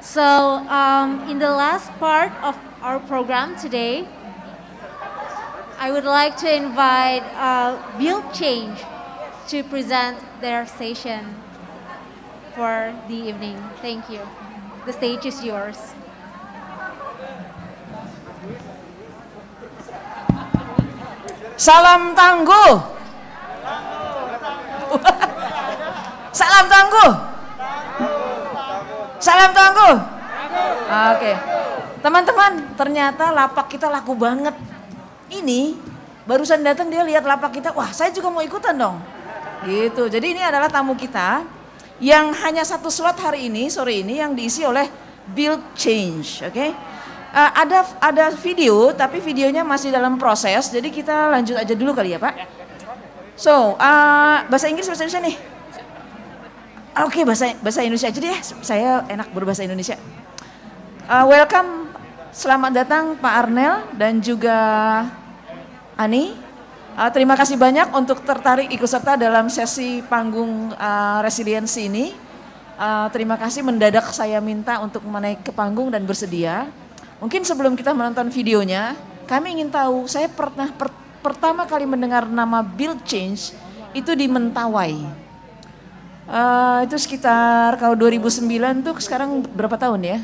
In the last part of our program today, I would like to invite Build Change to present their session for the evening. Thank you. The stage is yours. Salam tangguh. Salam tangguh. Salam tangguh. Oke. Teman-teman, ternyata lapak kita laku banget. Ini barusan datang dia lihat lapak kita, wah saya juga mau ikutan dong. Gitu. Jadi ini adalah tamu kita yang hanya satu slot hari ini, sore ini yang diisi oleh Build Change, oke? Ada video, tapi videonya masih dalam proses, jadi kita lanjut aja dulu kali ya Pak. Bahasa Inggris, bahasa Indonesia nih? Oke, bahasa Indonesia aja deh ya, saya enak berbahasa Indonesia. Welcome, selamat datang Pak Arnel dan juga Ani. Terima kasih banyak untuk tertarik ikut serta dalam sesi panggung resiliensi ini. Terima kasih mendadak saya minta untuk menaik ke panggung dan bersedia. Mungkin sebelum kita menonton videonya, kami ingin tahu, saya pernah pertama kali mendengar nama Build Change itu di Mentawai. Itu sekitar kalau 2009 tuh sekarang berapa tahun ya?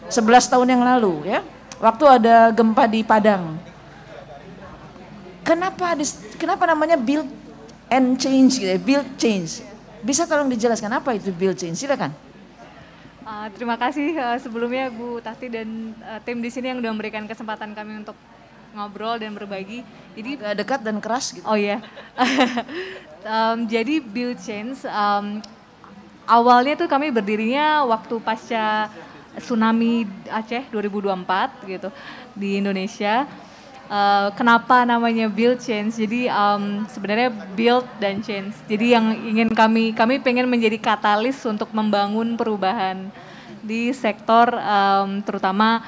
11 tahun yang lalu ya. Waktu ada gempa di Padang. Kenapa namanya Build and Change gitu ya? Build Change. Bisa tolong dijelaskan apa itu Build Change? Silakan. Terima kasih sebelumnya Bu Tati dan tim di sini yang sudah memberikan kesempatan kami untuk ngobrol dan berbagi. Jadi agak dekat dan keras gitu. Oh iya. Jadi Build Change awalnya tuh kami berdirinya waktu pasca tsunami Aceh 2024 gitu di Indonesia. Kenapa namanya Build Change? Jadi sebenarnya build dan change. Jadi yang ingin kami pengen menjadi katalis untuk membangun perubahan di sektor terutama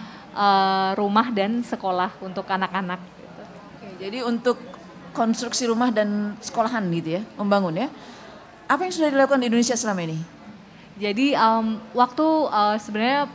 rumah dan sekolah untuk anak-anak. Gitu. Oke, jadi untuk konstruksi rumah dan sekolahan gitu ya, membangun ya. Apa yang sudah dilakukan di Indonesia selama ini? Jadi waktu sebenarnya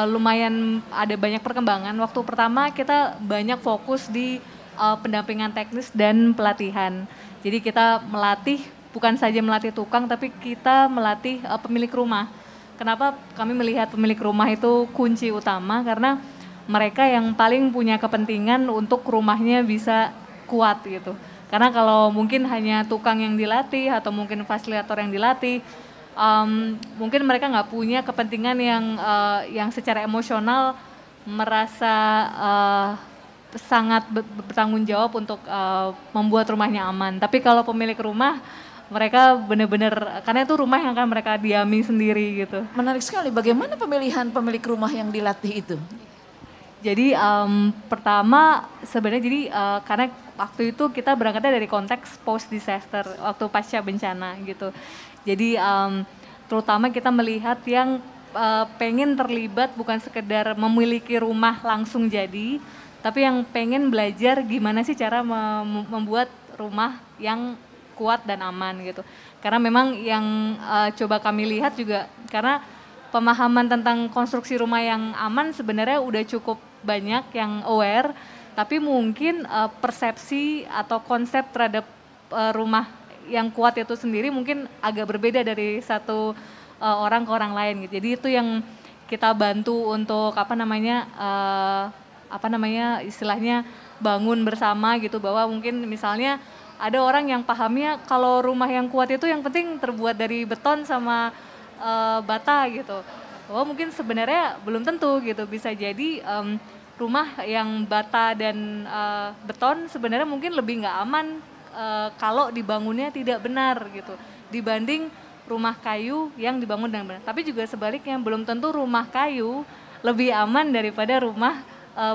lumayan ada banyak perkembangan. Waktu pertama kita banyak fokus di pendampingan teknis dan pelatihan. Jadi kita melatih, bukan saja melatih tukang, tapi kita melatih pemilik rumah. Kenapa kami melihat pemilik rumah itu kunci utama? Karena mereka yang paling punya kepentingan untuk rumahnya bisa kuat gitu. Karena kalau mungkin hanya tukang yang dilatih atau mungkin fasilitator yang dilatih, mungkin mereka nggak punya kepentingan yang secara emosional merasa sangat bertanggung jawab untuk membuat rumahnya aman. Tapi kalau pemilik rumah, mereka benar-benar, karena itu rumah yang akan mereka diami sendiri gitu. Menarik sekali, bagaimana pemilihan pemilik rumah yang dilatih itu? Jadi pertama sebenarnya karena waktu itu kita berangkatnya dari konteks post disaster, waktu pasca bencana gitu. Jadi terutama kita melihat yang pengen terlibat bukan sekedar memiliki rumah langsung jadi, tapi yang pengen belajar gimana sih cara membuat rumah yang kuat dan aman gitu. Karena memang yang coba kami lihat juga, karena pemahaman tentang konstruksi rumah yang aman sebenarnya udah cukup banyak yang aware, tapi mungkin persepsi atau konsep terhadap rumah yang kuat itu sendiri mungkin agak berbeda dari satu orang ke orang lain gitu. Jadi itu yang kita bantu untuk istilahnya bangun bersama gitu, bahwa mungkin misalnya ada orang yang pahamnya kalau rumah yang kuat itu yang penting terbuat dari beton sama bata gitu. Oh mungkin sebenarnya belum tentu gitu, bisa jadi rumah yang bata dan beton sebenarnya mungkin lebih nggak aman kalau dibangunnya tidak benar gitu, dibanding rumah kayu yang dibangun dengan benar. Tapi juga sebaliknya, belum tentu rumah kayu lebih aman daripada rumah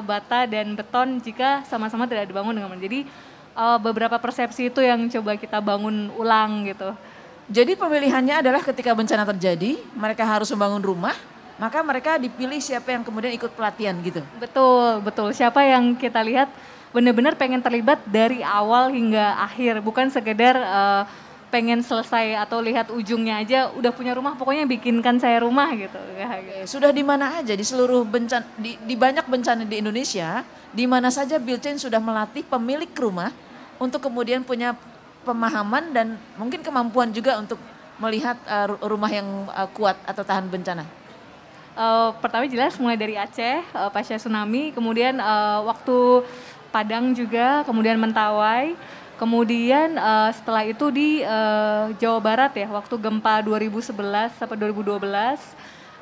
bata dan beton jika sama-sama tidak dibangun dengan benar. Jadi beberapa persepsi itu yang coba kita bangun ulang gitu. Jadi pemilihannya adalah ketika bencana terjadi, mereka harus membangun rumah, maka mereka dipilih siapa yang kemudian ikut pelatihan gitu. Betul. Siapa yang kita lihat benar-benar pengen terlibat dari awal hingga akhir, bukan sekedar pengen selesai atau lihat ujungnya aja udah punya rumah, pokoknya bikinkan saya rumah gitu. Sudah di mana aja di seluruh bencana di banyak bencana di Indonesia, di mana saja Build Change sudah melatih pemilik rumah untuk kemudian punya pemahaman dan mungkin kemampuan juga untuk melihat rumah yang kuat atau tahan bencana. Pertama jelas mulai dari Aceh pasca tsunami, kemudian waktu Padang juga, kemudian Mentawai. Kemudian setelah itu di Jawa Barat ya, waktu gempa 2011 sampai 2012,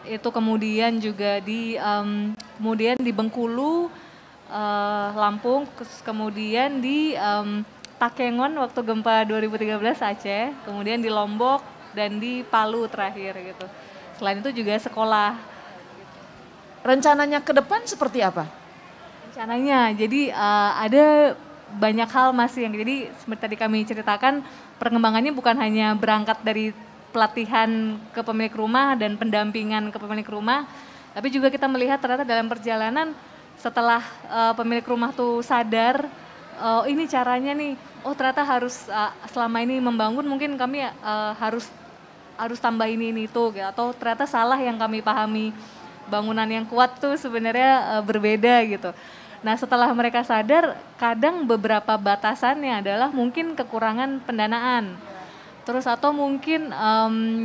itu kemudian juga kemudian di Bengkulu, Lampung, kemudian di Takengon waktu gempa 2013 Aceh, kemudian di Lombok dan di Palu terakhir gitu. Selain itu juga sekolah. Rencananya ke depan seperti apa? Rencananya, jadi ada banyak hal masih yang jadi seperti tadi kami ceritakan, perkembangannya bukan hanya berangkat dari pelatihan ke pemilik rumah dan pendampingan ke pemilik rumah, tapi juga kita melihat ternyata dalam perjalanan setelah pemilik rumah tuh sadar, ini caranya nih, oh ternyata harus selama ini membangun mungkin kami harus tambah ini itu, gitu. Atau ternyata salah yang kami pahami, bangunan yang kuat tuh sebenarnya berbeda gitu. Nah setelah mereka sadar, kadang beberapa batasannya adalah mungkin kekurangan pendanaan. Terus atau mungkin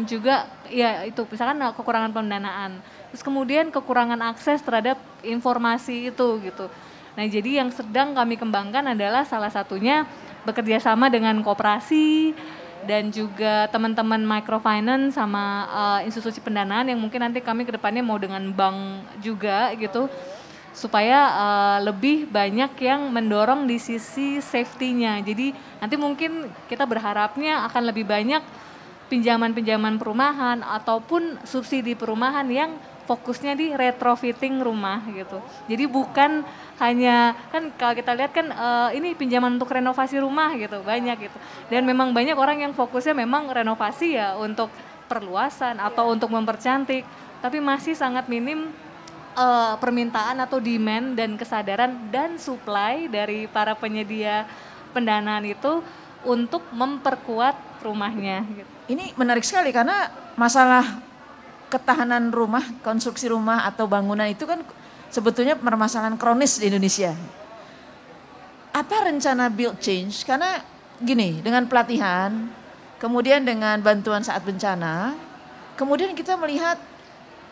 juga ya itu misalkan kekurangan pendanaan. Terus kemudian kekurangan akses terhadap informasi itu gitu. Nah jadi yang sedang kami kembangkan adalah salah satunya bekerja sama dengan koperasi dan juga teman-teman microfinance sama institusi pendanaan yang mungkin nanti kami kedepannya mau dengan bank juga gitu. Supaya lebih banyak yang mendorong di sisi safety-nya. Jadi nanti mungkin kita berharapnya akan lebih banyak pinjaman-pinjaman perumahan ataupun subsidi perumahan yang fokusnya di retrofitting rumah gitu. Jadi bukan hanya, kan kalau kita lihat kan ini pinjaman untuk renovasi rumah gitu, banyak gitu. Dan memang banyak orang yang fokusnya memang renovasi ya untuk perluasan atau untuk mempercantik, tapi masih sangat minim permintaan atau demand dan kesadaran dan supply dari para penyedia pendanaan itu untuk memperkuat rumahnya. Gitu. Ini menarik sekali karena masalah ketahanan rumah, konstruksi rumah atau bangunan itu kan sebetulnya permasalahan kronis di Indonesia. Apa rencana Build Change? Karena gini, dengan pelatihan, kemudian dengan bantuan saat bencana, kemudian kita melihat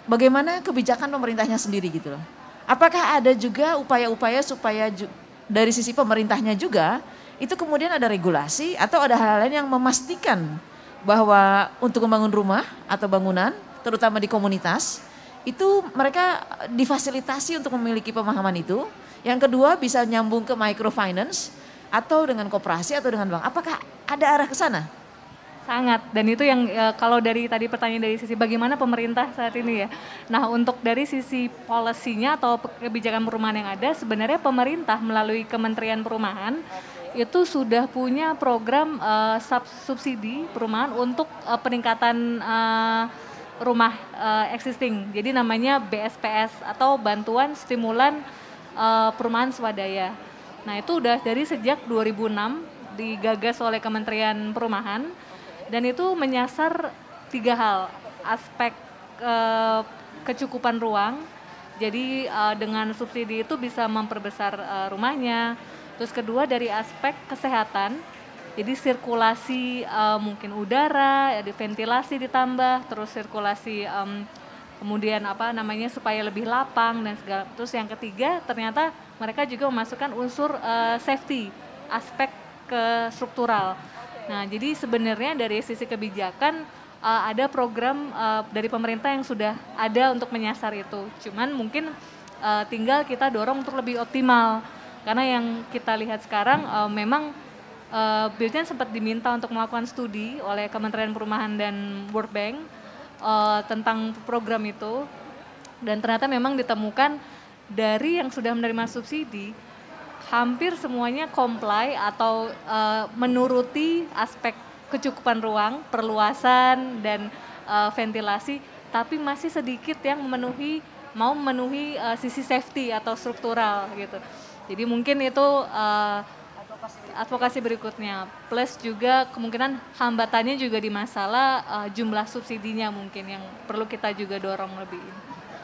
bagaimana kebijakan pemerintahnya sendiri gitu loh. Apakah ada juga upaya-upaya supaya dari sisi pemerintahnya juga itu kemudian ada regulasi atau ada hal lain yang memastikan bahwa untuk membangun rumah atau bangunan terutama di komunitas itu mereka difasilitasi untuk memiliki pemahaman itu. Yang kedua bisa nyambung ke microfinance atau dengan koperasi atau dengan bank. Apakah ada arah ke sana? Sangat, dan itu yang kalau dari tadi pertanyaan dari sisi bagaimana pemerintah saat ini ya. Nah untuk dari sisi policy-nya atau kebijakan perumahan yang ada, sebenarnya pemerintah melalui Kementerian Perumahan itu sudah punya program subsidi perumahan untuk peningkatan rumah existing. Jadi namanya BSPS atau Bantuan Stimulan Perumahan Swadaya. Nah itu udah dari sejak 2006 digagas oleh Kementerian Perumahan. Dan itu menyasar 3 hal, aspek kecukupan ruang, jadi dengan subsidi itu bisa memperbesar rumahnya. Terus kedua dari aspek kesehatan, jadi sirkulasi mungkin udara, ventilasi ditambah, terus sirkulasi kemudian supaya lebih lapang dan segala. Terus yang ketiga ternyata mereka juga memasukkan unsur safety, aspek ke struktural. Nah, jadi sebenarnya dari sisi kebijakan ada program dari pemerintah yang sudah ada untuk menyasar itu. Cuman mungkin tinggal kita dorong untuk lebih optimal. Karena yang kita lihat sekarang memang Build Change sempat diminta untuk melakukan studi oleh Kementerian Perumahan dan World Bank tentang program itu. Dan ternyata memang ditemukan dari yang sudah menerima subsidi, hampir semuanya comply atau menuruti aspek kecukupan ruang, perluasan dan ventilasi, tapi masih sedikit yang mau memenuhi sisi safety atau struktural gitu. Jadi mungkin itu advokasi berikutnya. Plus juga kemungkinan hambatannya juga di masalah jumlah subsidinya mungkin yang perlu kita juga dorong lebih.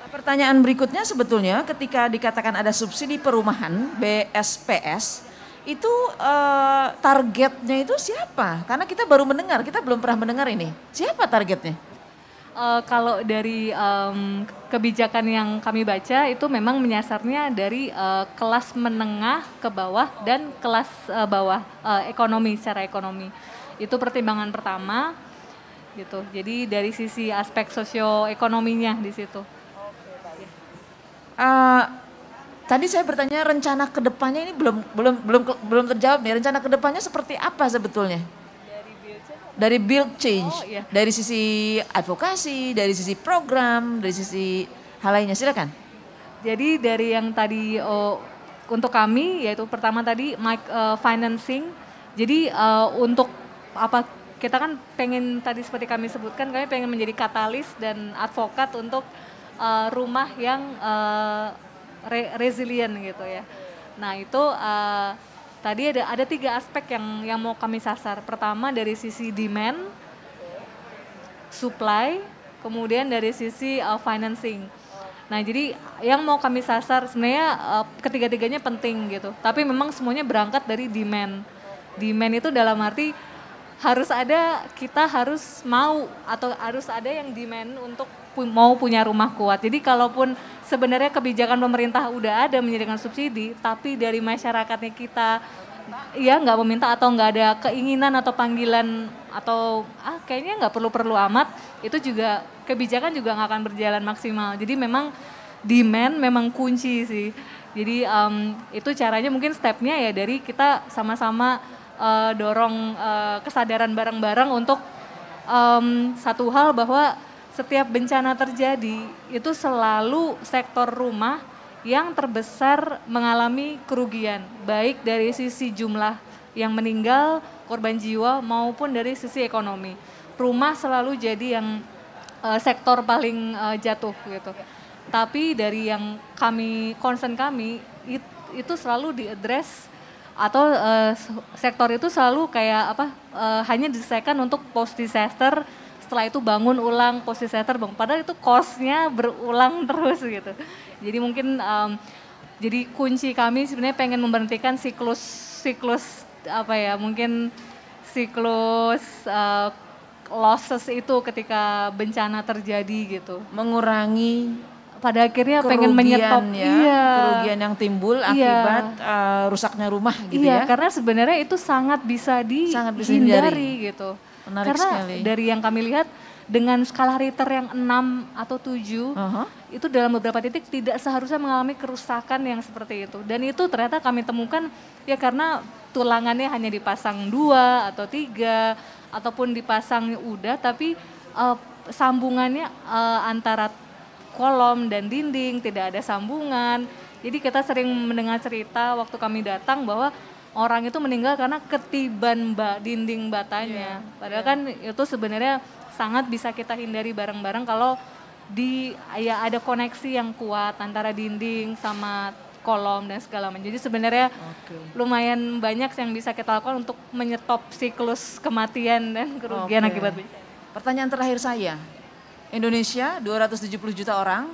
Pertanyaan berikutnya sebetulnya ketika dikatakan ada subsidi perumahan BSPS, itu targetnya itu siapa? Karena kita baru mendengar, kita belum pernah mendengar ini. Siapa targetnya? Kalau dari kebijakan yang kami baca itu memang menyasarnya dari kelas menengah ke bawah dan kelas bawah ekonomi, secara ekonomi. Itu pertimbangan pertama gitu. Jadi dari sisi aspek sosioekonominya di situ. Tadi saya bertanya rencana kedepannya ini belum terjawab nih. Rencana kedepannya seperti apa sebetulnya? Dari build change, iya. Dari sisi advokasi, dari sisi program, dari sisi hal lainnya, silakan. Jadi dari yang tadi untuk kami yaitu pertama tadi financing. Jadi untuk apa kita kan pengen tadi seperti kami sebutkan kami pengen menjadi katalis dan advokat untuk rumah yang resilient gitu ya. Nah itu tadi ada 3 aspek yang mau kami sasar. Pertama dari sisi demand, supply, kemudian dari sisi financing. Nah jadi yang mau kami sasar sebenarnya ketiga-tiganya penting gitu. Tapi memang semuanya berangkat dari demand. Demand itu dalam arti kita harus mau atau harus ada yang demand untuk mau punya rumah kuat. Jadi kalaupun sebenarnya kebijakan pemerintah udah ada menyediakan subsidi, tapi dari masyarakatnya kita ya nggak meminta atau nggak ada keinginan atau panggilan atau kayaknya nggak perlu-perlu amat, itu juga kebijakan juga nggak akan berjalan maksimal. Jadi memang demand memang kunci sih. Jadi itu caranya mungkin stepnya ya dari kita sama-sama dorong kesadaran bareng-bareng untuk satu hal bahwa setiap bencana terjadi itu selalu sektor rumah yang terbesar mengalami kerugian, baik dari sisi jumlah yang meninggal, korban jiwa maupun dari sisi ekonomi. Rumah selalu jadi yang sektor paling jatuh gitu. Tapi dari yang concern kami itu selalu diadres atau sektor itu selalu kayak hanya diselesaikan untuk post disaster. Setelah itu bangun ulang post disaster, padahal itu cost-nya berulang terus gitu. Jadi mungkin jadi kunci kami sebenarnya pengen memberhentikan siklus mungkin siklus losses itu ketika bencana terjadi gitu. Mengurangi pada akhirnya pengen menyetop kerugian yang timbul akibat rusaknya rumah gitu ya. Karena sebenarnya itu sangat bisa dihindari gitu. Menarik karena sekali. Dari yang kami lihat dengan skala Richter yang 6 atau 7 itu dalam beberapa titik tidak seharusnya mengalami kerusakan yang seperti itu. Dan itu ternyata kami temukan ya karena tulangannya hanya dipasang 2 atau 3 ataupun dipasang udah, tapi sambungannya antara kolom dan dinding tidak ada sambungan. Jadi kita sering mendengar cerita waktu kami datang bahwa orang itu meninggal karena ketiban dinding batanya. Padahal kan itu sebenarnya sangat bisa kita hindari bareng-bareng kalau ada koneksi yang kuat antara dinding sama kolom dan segala macam. Jadi sebenarnya lumayan banyak yang bisa kita lakukan untuk menyetop siklus kematian dan kerugian akibat bencana. Pertanyaan terakhir saya, Indonesia 270 juta orang,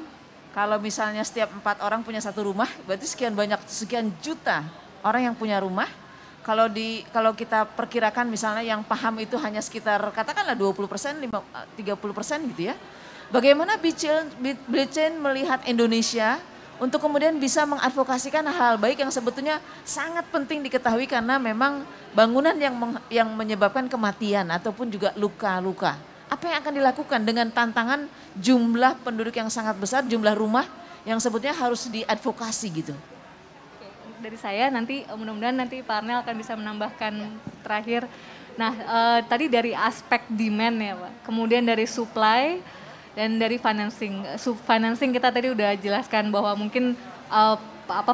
kalau misalnya setiap 4 orang punya satu rumah, berarti sekian juta orang yang punya rumah. Kalau kita perkirakan misalnya yang paham itu hanya sekitar katakanlah 20%, 30% gitu ya. Bagaimana Bilchain melihat Indonesia untuk kemudian bisa mengadvokasikan hal-hal baik yang sebetulnya sangat penting diketahui karena memang bangunan yang menyebabkan kematian ataupun juga luka-luka. Apa yang akan dilakukan dengan tantangan jumlah penduduk yang sangat besar, jumlah rumah yang sebetulnya harus diadvokasi gitu? Dari saya nanti mudah-mudahan nanti Pak Arnel akan bisa menambahkan terakhir. Nah tadi dari aspek demand ya Pak, kemudian dari supply dan dari financing. Financing kita tadi udah jelaskan bahwa mungkin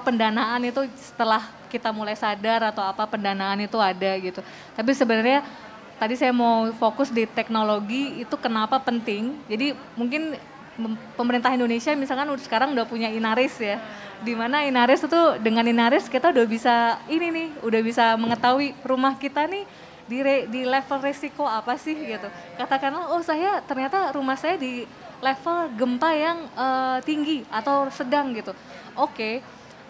pendanaan itu setelah kita mulai sadar atau pendanaan itu ada gitu. Tapi sebenarnya tadi saya mau fokus di teknologi itu kenapa penting. Jadi mungkin pemerintah Indonesia misalkan sekarang udah punya Inaris ya. Di mana Inaris itu dengan Inaris kita udah bisa udah bisa mengetahui rumah kita nih di level resiko apa sih gitu. Katakanlah saya ternyata rumah saya di level gempa yang tinggi atau sedang gitu. Oke.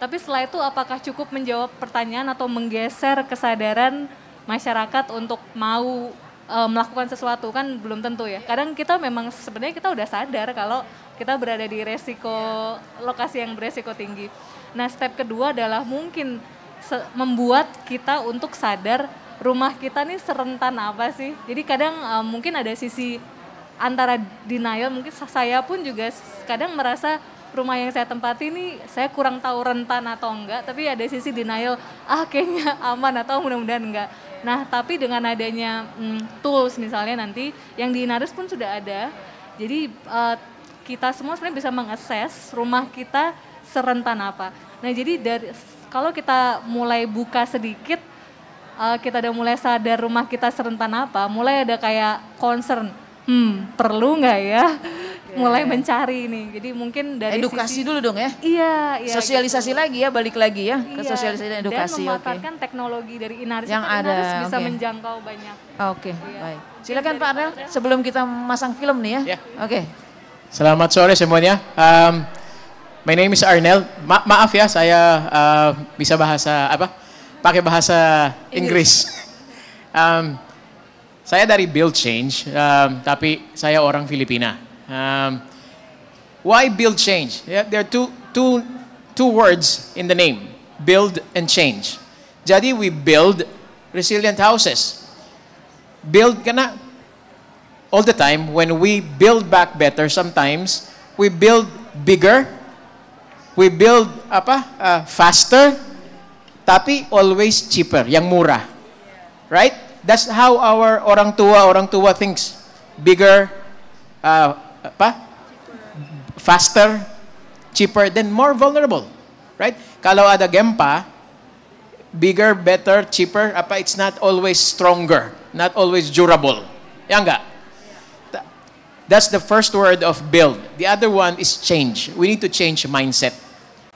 Tapi setelah itu apakah cukup menjawab pertanyaan atau menggeser kesadaran masyarakat untuk mau melakukan sesuatu, kan belum tentu ya. Kadang kita memang sebenarnya kita udah sadar kalau kita berada di lokasi yang beresiko tinggi. Nah, step kedua adalah mungkin membuat kita untuk sadar rumah kita nih serentan apa sih. Jadi kadang mungkin ada sisi antara denial, mungkin saya pun juga kadang merasa rumah yang saya tempati ini saya kurang tahu rentan atau enggak, tapi ada sisi denial, kayaknya aman atau mudah-mudahan enggak. Nah, tapi dengan adanya tools misalnya nanti yang di Inaris pun sudah ada, jadi kita semua sebenarnya bisa mengakses rumah kita serentan apa. Nah, jadi kalau kita mulai buka sedikit, kita udah mulai sadar rumah kita serentan apa, mulai ada kayak concern, perlu nggak ya? Mulai mencari nih, jadi mungkin dari edukasi dulu dong ya. Iya. Sosialisasi gitu. Lagi ya, balik lagi ya ke sosialisasi dan edukasi. Dan memanfaatkan teknologi dari Inaris yang ada, Inaris bisa menjangkau banyak. Oke, baik. Silakan Pak Arnel, sebelum kita masang film nih ya. Oke. Selamat sore semuanya. My name is Arnel. Maaf ya, saya bisa pakai bahasa Inggris. Saya dari Build Change, tapi saya orang Filipina. Why build change? There are two words in the name, build and change. Jadi we build resilient houses. Build karena all the time when we build back better, sometimes we build bigger, we build faster, tapi always cheaper, yang murah. Right? That's how our orang tua thinks. Bigger, faster, cheaper, then more vulnerable, right? Kalau ada gempa, bigger, better, cheaper, it's not always stronger, not always durable. Ya enggak? That's the first word of build. The other one is change. We need to change mindset.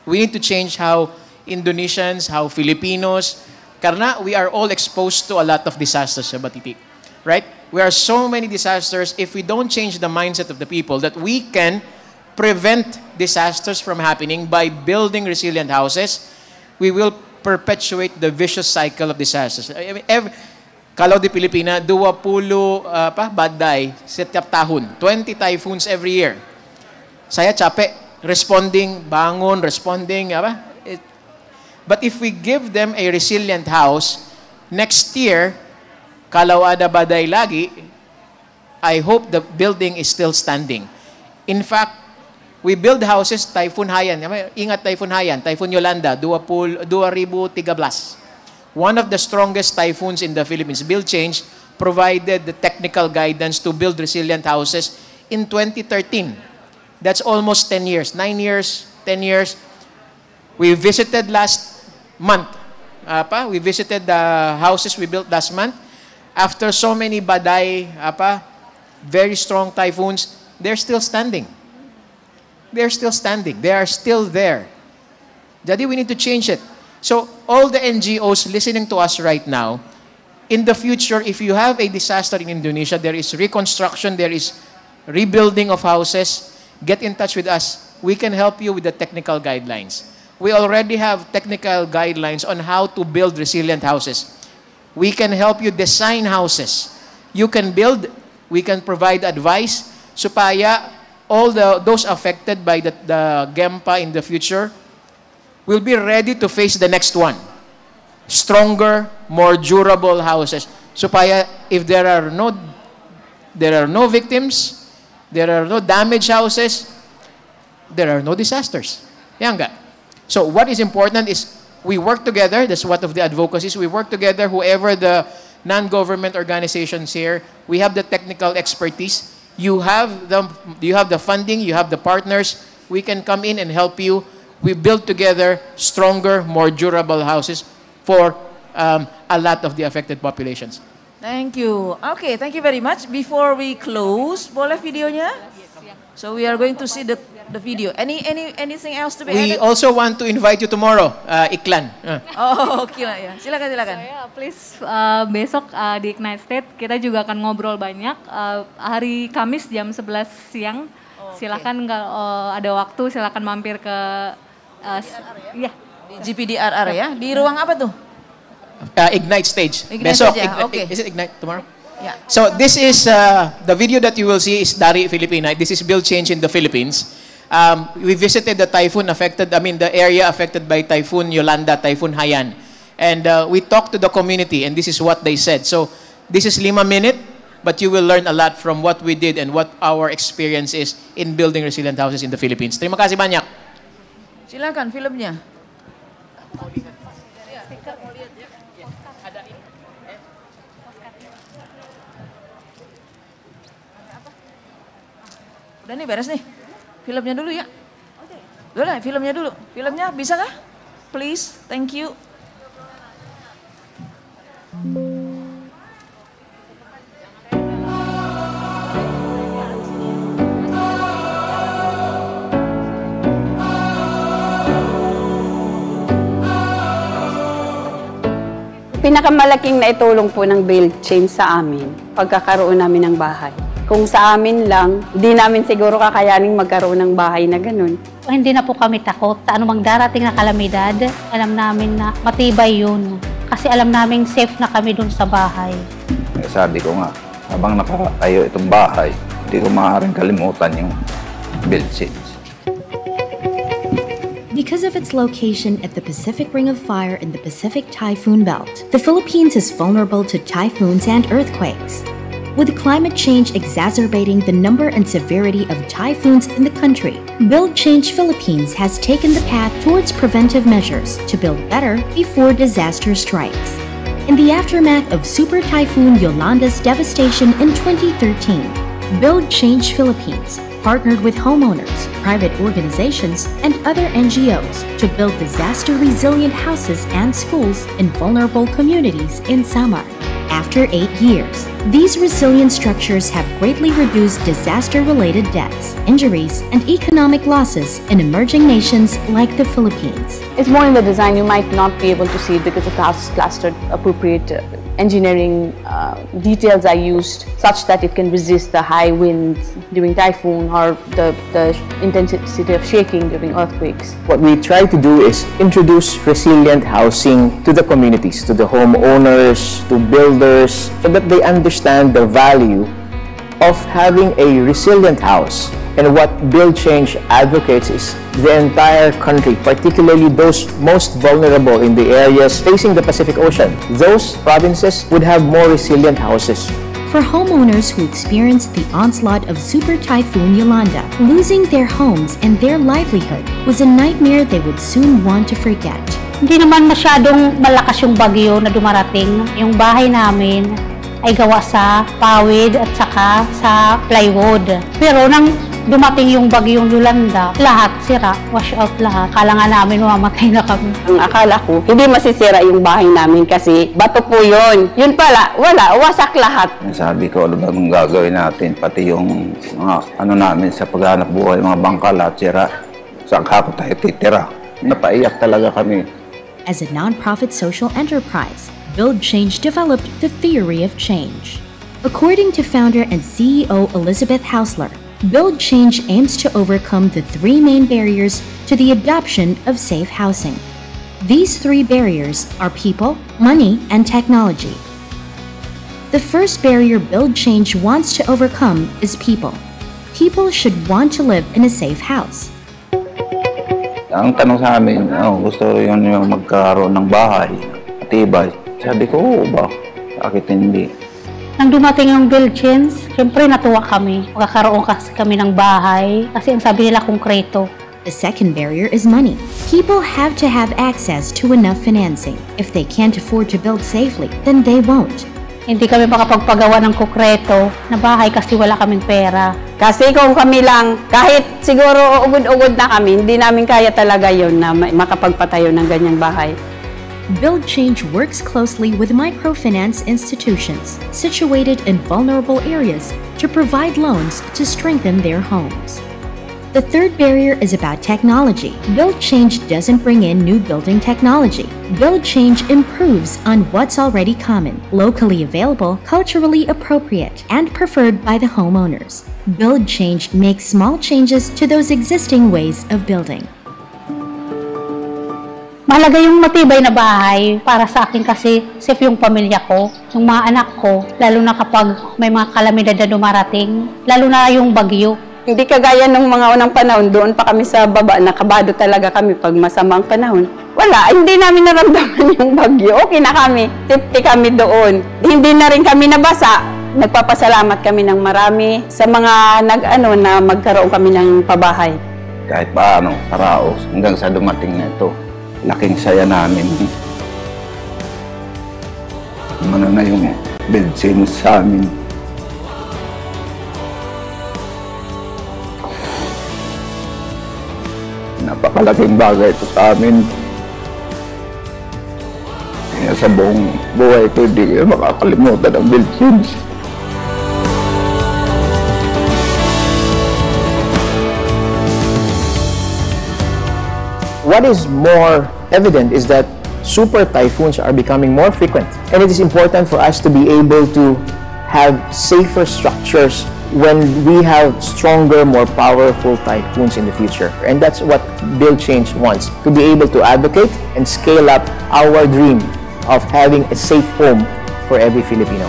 We need to change how Indonesians, how Filipinos, karena we are all exposed to a lot of disasters sa Batiti, right? We are so many disasters. If we don't change the mindset of the people that we can prevent disasters from happening by building resilient houses, we will perpetuate the vicious cycle of disasters. Kalau di Pilipina, 20 badai setiap tahun, 20 typhoons every year. Saya capek responding. But if we give them a resilient house, next year, kalau ada badai lagi, I hope the building is still standing. In fact, we build houses, Typhoon Haiyan. Ingat Typhoon Haiyan, Typhoon Yolanda, 2013. One of the strongest typhoons in the Philippines. Build Change provided the technical guidance to build resilient houses in 2013. That's almost 10 years, 9 years, 10 years. We visited last month. We visited the houses we built last month. After so many badai, very strong typhoons, they're still standing. They're still standing. They are still there. Jadi we need to change it. So all the NGOs listening to us right now, in the future, if you have a disaster in Indonesia, there is reconstruction, there is rebuilding of houses, get in touch with us. We can help you with the technical guidelines. We already have technical guidelines on how to build resilient houses. We can help you design houses. You can build, we can provide advice, supaya all those affected by the Gempa in the future will be ready to face the next one. Stronger, more durable houses. Supaya if there are no victims, there are no damaged houses, there are no disasters. Yan nga. So what is important is we work together. That's what of the advocacies. We work together, whoever the non-government organizations here. We have the technical expertise. You have the funding. You have the partners. We can come in and help you. We build together stronger, more durable houses for a lot of the affected populations. Thank you. Okay, thank you very much. Before we close, boleh videonya? So we are going to see the video. Anything else to be We added? also want to invite you tomorrow, Iklan. Oh, oke lah ya. Silakan. Ya, please besok di Ignite State kita juga akan ngobrol banyak. Hari Kamis jam 11 siang. Silakan kalau ada waktu silakan mampir ke Di GPDRR ya. Di ruang apa tuh? Ignite Stage. Ignite Besok, Stage, okay. Is it Ignite tomorrow? Yeah. So this is, the video that you will see is Dari Filipinite. This is Build Change in the Philippines. We visited the the area affected by Typhoon Yolanda, Typhoon Haiyan. And we talked to the community and this is what they said. So this is 5 minute, but you will learn a lot from what we did and what our experience is in building resilient houses in the Philippines. Terima kasih banyak. Silakan filmnya. Udah nih beres nih. Filmnya dulu ya. Udah filmnya dulu. Filmnya bisa kah? Please, thank you. Pinakamalaking naitulong po ng Build Change sa amin, pagkakaroon namin ng bahay. Kung sa amin lang, di namin siguro kakayaning magkaroon ng bahay na ganun. Hindi na po kami takot sa anumang darating na kalamidad. Alam namin na matibay yun. Kasi alam namin safe na kami dun sa bahay. Sabi ko nga, habang nakatayo itong bahay, hindi ko maaaring kalimutan yung Build Change. Because of its location at the Pacific Ring of Fire in the Pacific Typhoon Belt, the Philippines is vulnerable to typhoons and earthquakes. With climate change exacerbating the number and severity of typhoons in the country, Build Change Philippines has taken the path towards preventive measures to build better before disaster strikes. In the aftermath of Super Typhoon Yolanda's devastation in 2013, Build Change Philippines partnered with homeowners, private organizations, and other NGOs to build disaster-resilient houses and schools in vulnerable communities in Samar. After 8 years, these resilient structures have greatly reduced disaster-related deaths, injuries, and economic losses in emerging nations like the Philippines. It's more in the design. You might not be able to see it because of the house is plastered. Appropriate engineering details are used such that it can resist the high winds during typhoon or the intensity of shaking during earthquakes. What we try to do is introduce resilient housing to the communities, to the homeowners, to builders, so that they understand the value of having a resilient house. And what Build Change advocates is the entire country, particularly those most vulnerable in the areas facing the Pacific Ocean. Those provinces would have more resilient houses. For homeowners who experienced the onslaught of Super Typhoon Yolanda, losing their homes and their livelihood was a nightmare they would soon want to forget. Hindi naman masyadong malakas yung bagyo na dumarating. Yung bahay namin ay gawa sa pawid at saka sa plywood. Pero nang dumating yung bagyong Yolanda, lahat sira, wash out lahat. Akala nga namin mamamatay na kami. Ang akala ko, hindi masisira yung bahay namin kasi bato po yun. Yun pala, wala, wasak lahat. Sabi ko, ano ba ang gagawin natin? Pati yung mga namin sa paghanap buhay, mga bangkal at sira. Saan ka tayo titira? Napaiyak talaga kami. As a non-profit social enterprise, Build Change developed the theory of change. According to founder and CEO Elizabeth Hausler, Build Change aims to overcome the 3 main barriers to the adoption of safe housing. These 3 barriers are people, money, and technology. The first barrier Build Change wants to overcome is people. People should want to live in a safe house. Ang tanong sa amin, gusto yun yung magkaroon ng bahay, matibay. Sabi ko, oo ba? Bakit hindi? Nang dumating yung Build Change, siyempre natuwa kami. Magkakaroon kasi kami ng bahay kasi ang sabi nila konkreto. The second barrier is money. People have to have access to enough financing. If they can't afford to build safely, then they won't. Hindi kami makapagpagawa ng konkreto na bahay kasi wala kaming pera. Kasi kung kami lang, kahit siguro ugod-ugod na kami, hindi namin kaya talaga yun na makapagpatayo ng ganyang bahay. Build Change works closely with microfinance institutions situated in vulnerable areas to provide loans to strengthen their homes. The third barrier is about technology. Build Change doesn't bring in new building technology. Build Change improves on what's already common, locally available, culturally appropriate, and preferred by the homeowners. Build Change makes small changes to those existing ways of building. Mahalaga yung matibay na bahay para sa akin kasi safe yung pamilya ko, yung mga anak ko, lalo na kapag may mga kalamidad na dumarating, lalo na yung bagyo. Hindi kagaya nung mga unang panahon, doon pa kami sa baba, nakabado talaga kami pag masamang panahon. Wala, hindi namin naramdaman yung bagyo. Okay na kami, safety kami doon. Hindi na rin kami nabasa. Nagpapasalamat kami ng marami sa mga na magkaroon kami ng pabahay. Kahit paano, paraos, hanggang sa dumating na ito, laking saya namin. Ano na yung build change sa amin. Napakalaking bagay ito sa amin. Kaya sa buong buhay ko, hindi ko makakalimutan ang build change. What is more evident is that super typhoons are becoming more frequent, and it is important for us to be able to have safer structures when we have stronger, more powerful typhoons in the future. And that's what Build Change wants, to be able to advocate and scale up our dream of having a safe home for every Filipino.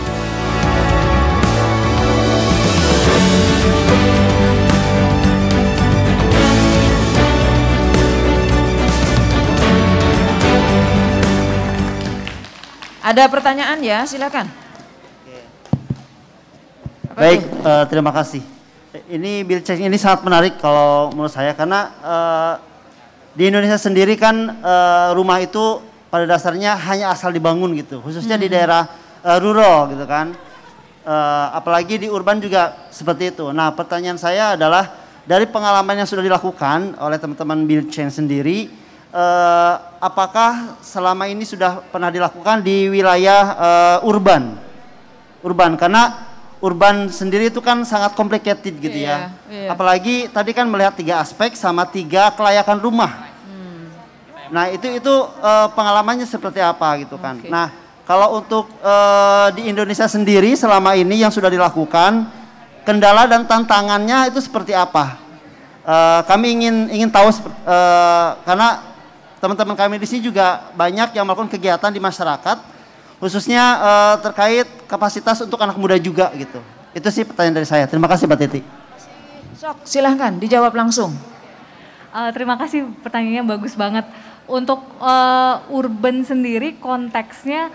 Ada pertanyaan ya, silakan. Baik, terima kasih. Ini Build Change ini sangat menarik kalau menurut saya karena di Indonesia sendiri kan rumah itu pada dasarnya hanya asal dibangun gitu, khususnya di daerah rural gitu kan. Apalagi di urban juga seperti itu. Nah, pertanyaan saya adalah dari pengalaman yang sudah dilakukan oleh teman-teman Build Change sendiri, apakah selama ini sudah pernah dilakukan di wilayah urban? Karena urban sendiri itu kan sangat complicated gitu ya. Apalagi tadi kan melihat 3 aspek sama 3 kelayakan rumah. Nah itu pengalamannya seperti apa gitu kan. Nah kalau untuk di Indonesia sendiri selama ini yang sudah dilakukan, kendala dan tantangannya itu seperti apa? Kami ingin tahu karena teman-teman kami di sini juga banyak yang melakukan kegiatan di masyarakat, khususnya terkait kapasitas untuk anak muda juga gitu. Itu sih pertanyaan dari saya. Terima kasih Mbak Titi. Sok, silahkan dijawab langsung. Terima kasih, pertanyaannya bagus banget. Untuk urban sendiri konteksnya,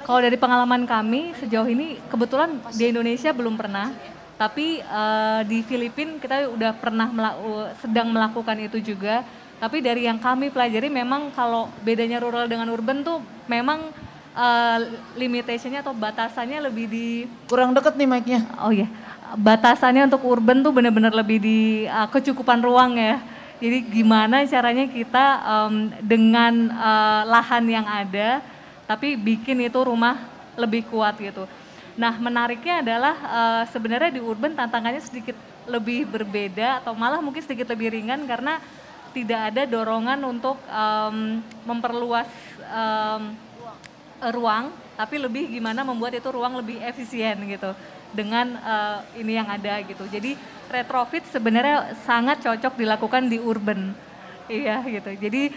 kalau dari pengalaman kami sejauh ini kebetulan di Indonesia belum pernah. Tapi di Filipina kita udah pernah sedang melakukan itu juga. Tapi dari yang kami pelajari memang kalau bedanya rural dengan urban tuh memang limitationnya atau batasannya lebih di... Kurang deket nih mic-nya. Oh iya, batasannya untuk urban tuh benar-benar lebih di kecukupan ruang ya. Jadi gimana caranya kita dengan lahan yang ada, tapi bikin itu rumah lebih kuat gitu. Nah menariknya adalah sebenarnya di urban tantangannya sedikit lebih berbeda atau malah mungkin sedikit lebih ringan karena tidak ada dorongan untuk memperluas ruang, tapi lebih gimana membuat itu ruang lebih efisien gitu dengan ini yang ada gitu. Jadi retrofit sebenarnya sangat cocok dilakukan di urban, iya gitu. Jadi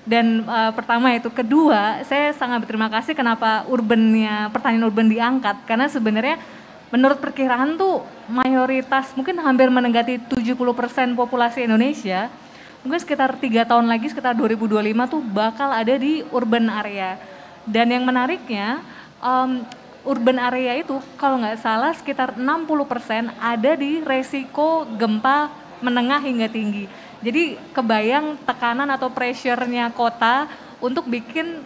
dan pertama itu, kedua saya sangat berterima kasih kenapa pertanian urban diangkat karena sebenarnya menurut perkiraan tuh mayoritas mungkin hampir mendekati 70% populasi Indonesia mungkin sekitar 3 tahun lagi sekitar 2025 tuh bakal ada di urban area. Dan yang menariknya, urban area itu kalau nggak salah sekitar 60% ada di resiko gempa menengah hingga tinggi. Jadi kebayang tekanan atau pressure-nya kota untuk bikin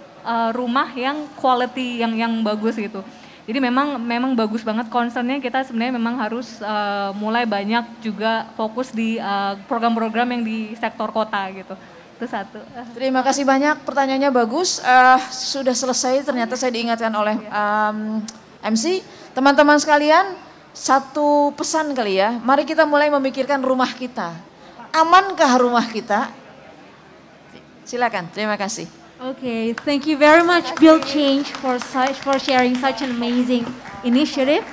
rumah yang quality, yang bagus gitu. Jadi memang bagus banget, concernnya kita sebenarnya memang harus mulai banyak juga fokus di program-program yang di sektor kota gitu. Itu satu. Terima kasih banyak, pertanyaannya bagus. Sudah selesai, ternyata saya diingatkan oleh MC. Teman-teman sekalian, satu pesan kali ya. Mari kita mulai memikirkan rumah kita. Amankah rumah kita? Silakan, terima kasih. Okay, thank you very much, Build Change, for sharing such an amazing initiative.